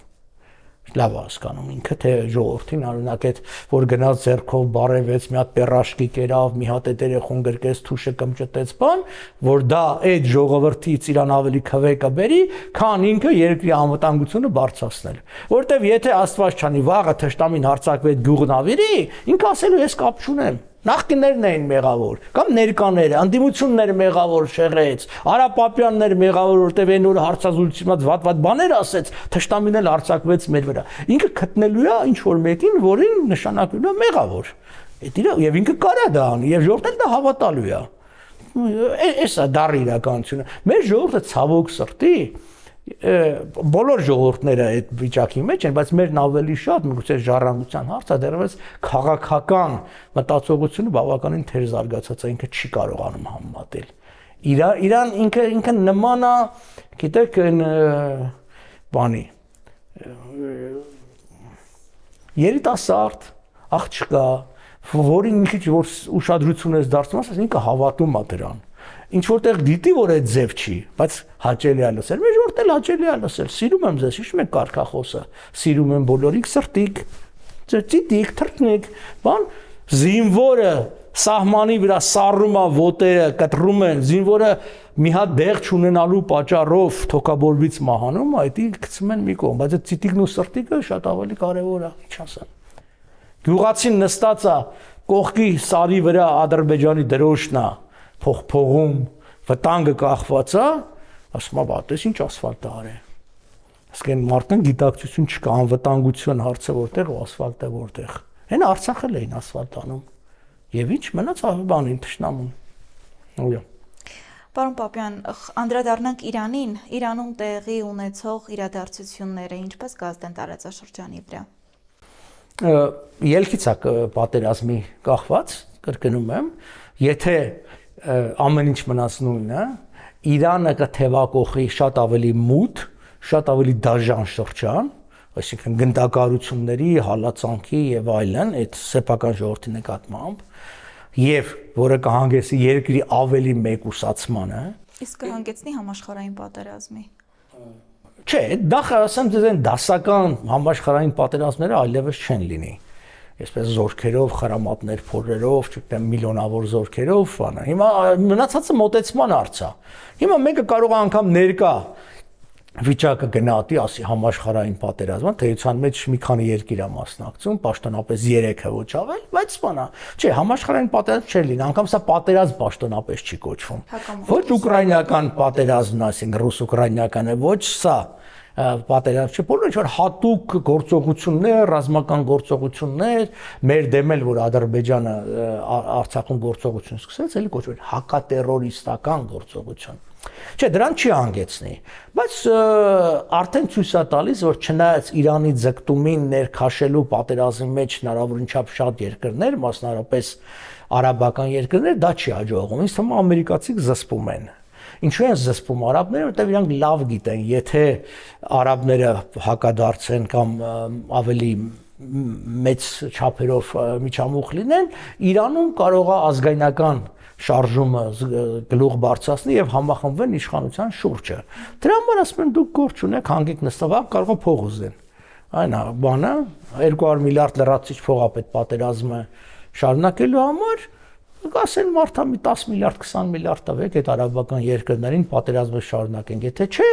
լավ հասկանում ինքը թե ժողովրդին օրինակ այդ որ գնաց ձեռքով բարևեց մի հատ պերաշկի կերավ մի հատ այդ երեխուն գրկեց թուշը կմճտեց բան որ դա այդ ժողովրդից իրան ավելի քվեկը բերի քան ինքը երկրի անվտանգությունը բարձրացնել որտեվ եթե Աստված չանի վաղը թշնամին հարձակվի գյուղն ավիրի ինքը ասելու ես կապ չունեմ Նախկիններն էին մեղավոր կամ ներկաները անդիմությունները մեղավոր շեղեց Արա Պապյաններ մեղավոր որտեվ այն օր հարցազրույցից վատ բաներ ասեց թշնամին էլ հարձակվեց մեր վրա ինքը գտնելու է ինչ որ մեկին որին նշանակելու է մեղավոր այդ իրա եւ ինքը կարա դա անի եւ ժողովուրդը դա հավատալու է էսա դառ իրականությունը մեր ժողովուրդը ցավոք սրտի բոլոր ժողովուրդները այդ վիճակի մեջ են, բայց մերն ավելի շատ միգուցե ժառանգության հարցը դեռևս քաղաքական մտածողությունը բավականին թեր զարգացած է, ինքը չի կարողանում համեմատել։ Իրան ինքը նման է, գիտեք, այն բանի երիտասարդ աղջկա, որին մի քիչ որ ուշադրություն ես դարձնում, ասես ինքը հավատում է դրան։ Ինչ որտեղ դիտի որ այդ ձև չի, բայց հաճելի է լսել։ Մեր որտեղ հաճելի է լսել։ Սիրում եմ ձեզ, հիշում եք կարգախոսը։ Սիրում եմ բոլորիք սրտիկ, ծիտիկ, թրտնիկ, բան զինվորը սահմանի վրա սառում է ոտերը, կտրում են, զինվորը մի հատ դեղ չունենալու պատճառով թոքաբորբից մահանում, այդի գցում են մի կողմ, բայց այդ ծիտիկն ու սրտիկը շատ ավելի կարևոր է, ինչ ասեմ։ Գյուղացին նստած է կողքի սարի վրա Ադրբեջանի դրոշն է փողում վտանգը կախված է, ասում է, բատես ինչ ասֆալտ արե։ Իսկ այն մարդն գիտակցություն չկա, անվտանգություն հարցը որտեղ ու ասֆալտը որտեղ։ Այն Արցախել էին ասֆալտ անում։ Եվ ինչ մնաց բանին թշնամուն։ Այո։ Պարոն Պապյան, անդրադառնանք Իրանին, Իրանում տեղի ունեցող իրադարձությունները ինչպես կազդեն տարածաշրջանի վրա։ Ելքից է պատերազմի կախված, կրկնում եմ, եթե ամեն ինչ մնաց նույնը, Իրանը կթևակողի շատ ավելի մութ, շատ ավելի դաժան շրջան, այսինքն գնդակահարությունների, հալածանքի եւ այլն, այդ սեփական ժողովրդի նկատմամբ, եւ որը կհանգեցնի երկրի ավելի մեկուսացմանը, իսկ կհանգեցնի համաշխարհային պատերազմի։ Չէ, դա ասեմ ձեզ այն դասական համաշխարհային պատերազմները այլևս չեն լինի։ Այսպես զորքերով, խրամատներ փորերով, չգիտեմ, միլիոնավոր զորքերով, բանը։ Հիմա մնացածը մոտեցման հարց է։ Հիմա մեկը կարող է անգամ ներկա վիճակը գնահատի, ասի համաշխարհային պատերազմը, թեյության մեջ մի քանի երկիր է մասնակցում, պաշտոնապես 3-ը ոչ ավել, բայց բանա, չէ, համաշխարհային պատերազմ չէ լինի, անգամ սա պատերազմ պաշտոնապես չի կոչվում։ Ոչ ուկրաինական պատերազմն, այսինքն ռուս-ուկրաինական է, ոչ սա պատերազմ չէ, բոլոր ինչ-որ հատուկ գործողություններ, ռազմական գործողություններ, մեր դեմ էլ որ Ադրբեջանը Արցախում գործողություն սկսեց, էլի կոչվում է հակատերորիստական գործողություն։ Չէ, դրան չի հանգեցնի, բայց արդեն ցույց է տալիս, որ չնայած Իրանի ձգտումին ներքաշելու պատերազմի մեջ հնարավորին չափ շատ երկրներ, մասնավորապես արաբական երկրներ, դա չի հաջողվում։ Ինձ թվում է ամերիկացիք զսպում են։ Ինչու են զսպում արաբները, որտեղ իրանք լավ գիտեն, եթե արաբները հակադարձեն կամ ավելի մեծ չափերով միջամուխ լինեն, Իրանում կարող է ազգայնական շարժումը գլուխ բարձրացնի եւ համախմբվեն իշխանության շուրջը։ Դրա համար ասում են դուք գործ ունեք, հանգեք նստավակ կարող է փող ուզեն։ Այն է բանը 200 միլիարդ լրացիչ փող է պետք պատերազմը շարունակելու համար, ասեն մարդա մի 10 միլիարդ 20 միլիարդ տվեք այդ արաբական երկրներին պատերազմը շարունակենք, եթե չէ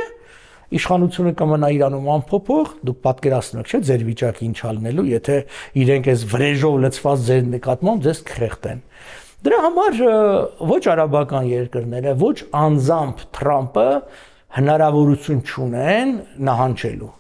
իշխանությունը կմնա Իրանում անփոփոխ, դուք պատկերացնում եք, չէ՞, ձեր վիճակը ինչ ալնելու, եթե իրենք այս վրեժով լցված ձեր նկատմամբ ձեզ կխեղդեն։ Դրա համար ոչ արաբական երկրները, ոչ անձամբ Թրամփը հնարավորություն չունեն նահանջելու։